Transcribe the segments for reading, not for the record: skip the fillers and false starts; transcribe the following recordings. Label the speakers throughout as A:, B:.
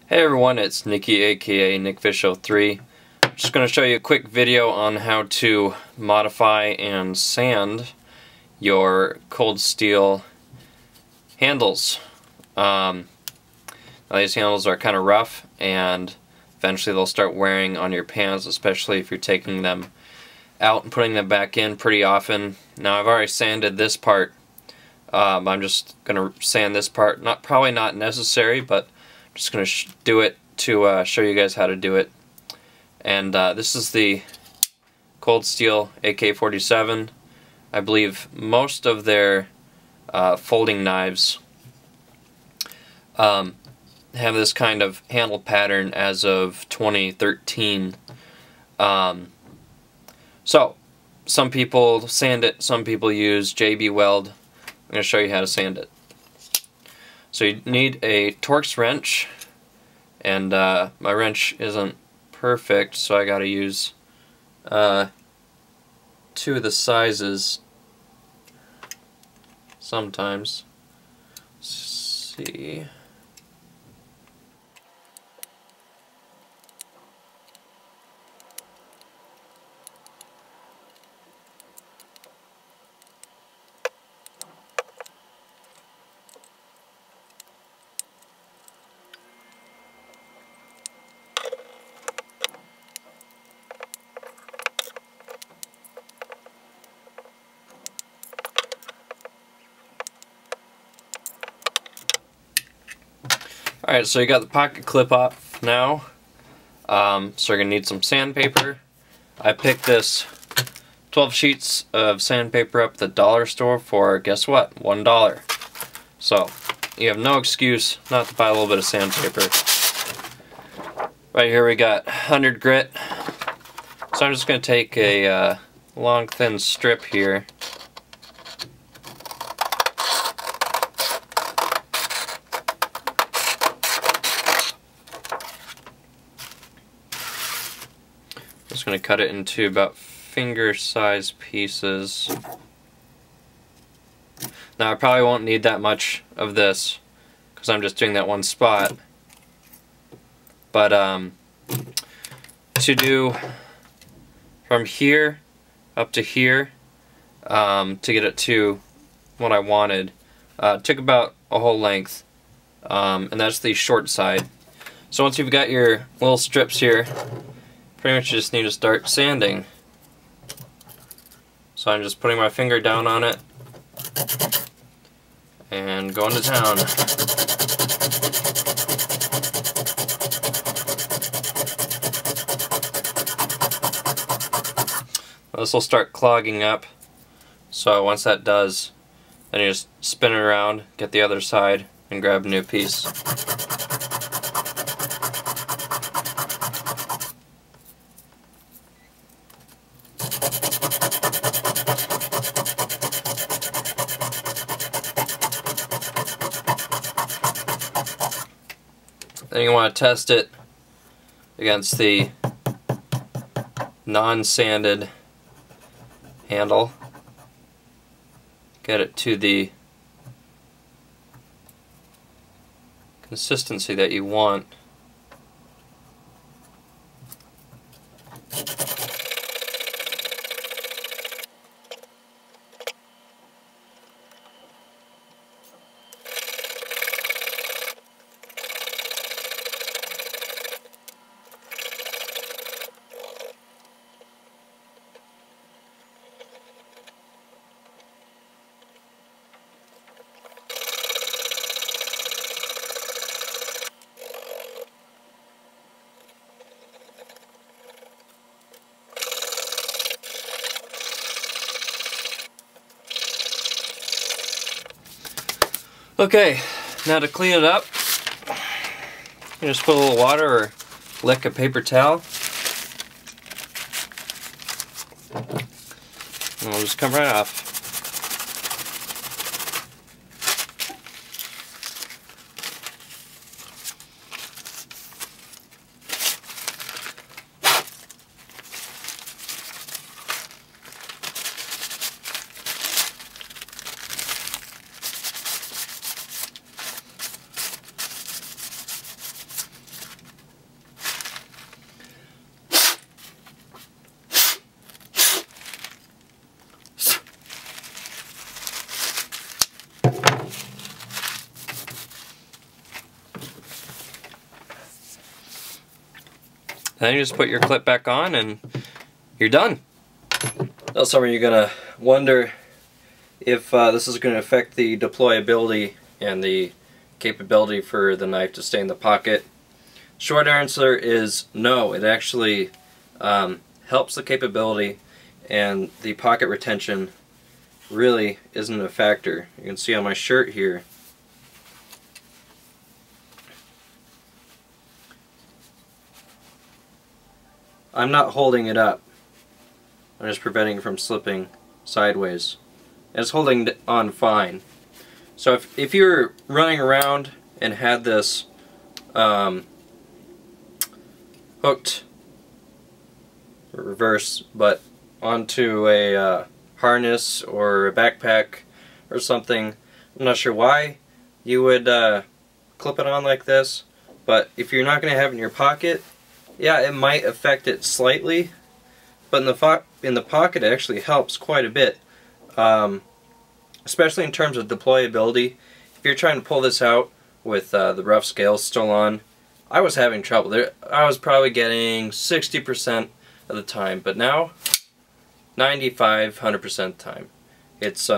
A: Hey everyone, it's Nicky aka NickFish03. Just going to show you a quick video on how to modify and sand your cold steel handles. Now these handles are kind of rough and eventually they'll start wearing on your pans, especially if you're taking them out and putting them back in pretty often. Now I've already sanded this part. I'm just going to sand this part. Probably not necessary, but just going to do it to show you guys how to do it. And this is the cold steel AK-47. I believe most of their folding knives have this kind of handle pattern as of 2013. So some people sand it, some people use JB Weld. I'm going to show you how to sand it. So you need a torx wrench, and my wrench isn't perfect, so I gotta use two of the sizes sometimes. Let's see. Alright, so you got the pocket clip off now. So you're going to need some sandpaper. I picked this 12 sheets of sandpaper up at the dollar store for, guess what, $1. So you have no excuse not to buy a little bit of sandpaper. Right here we got 100 grit. So I'm just going to take a long thin strip here. Just going to cut it into about finger-sized pieces. Now I probably won't need that much of this because I'm just doing that one spot. But to do from here up to here, to get it to what I wanted, took about a whole length, and that's the short side. So once you've got your little strips here, pretty much you just need to start sanding. So I'm just putting my finger down on it and going to town. This will start clogging up, so once that does, then you just spin it around, get the other side, and grab a new piece. Then you want to test it against the non-sanded handle. Get it to the consistency that you want. Okay, now to clean it up, you just put a little water or lick a paper towel, and it'll just come right off. Then you just put your clip back on and you're done. Now some of you are going to wonder if this is going to affect the deployability and the capability for the knife to stay in the pocket. Short answer is no. It actually helps the capability, and the pocket retention really isn't a factor. You can see on my shirt here, I'm not holding it up. I'm just preventing it from slipping sideways. And it's holding on fine. So if you're running around and had this hooked, reverse, but onto a harness or a backpack or something, I'm not sure why you would clip it on like this, but if you're not going to have it in your pocket, yeah, it might affect it slightly, but in the pocket it actually helps quite a bit, especially in terms of deployability. If you're trying to pull this out with the rough scales still on, I was having trouble. I was probably getting 60% of the time, but now 95, 100% of the time. It's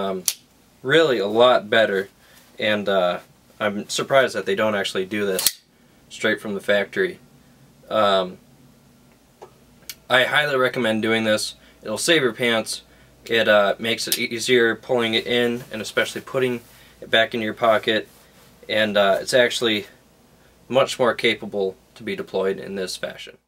A: really a lot better, and I'm surprised that they don't actually do this straight from the factory. I highly recommend doing this. It'll save your pants. It makes it easier pulling it in, and especially putting it back in your pocket, and it's actually much more capable to be deployed in this fashion.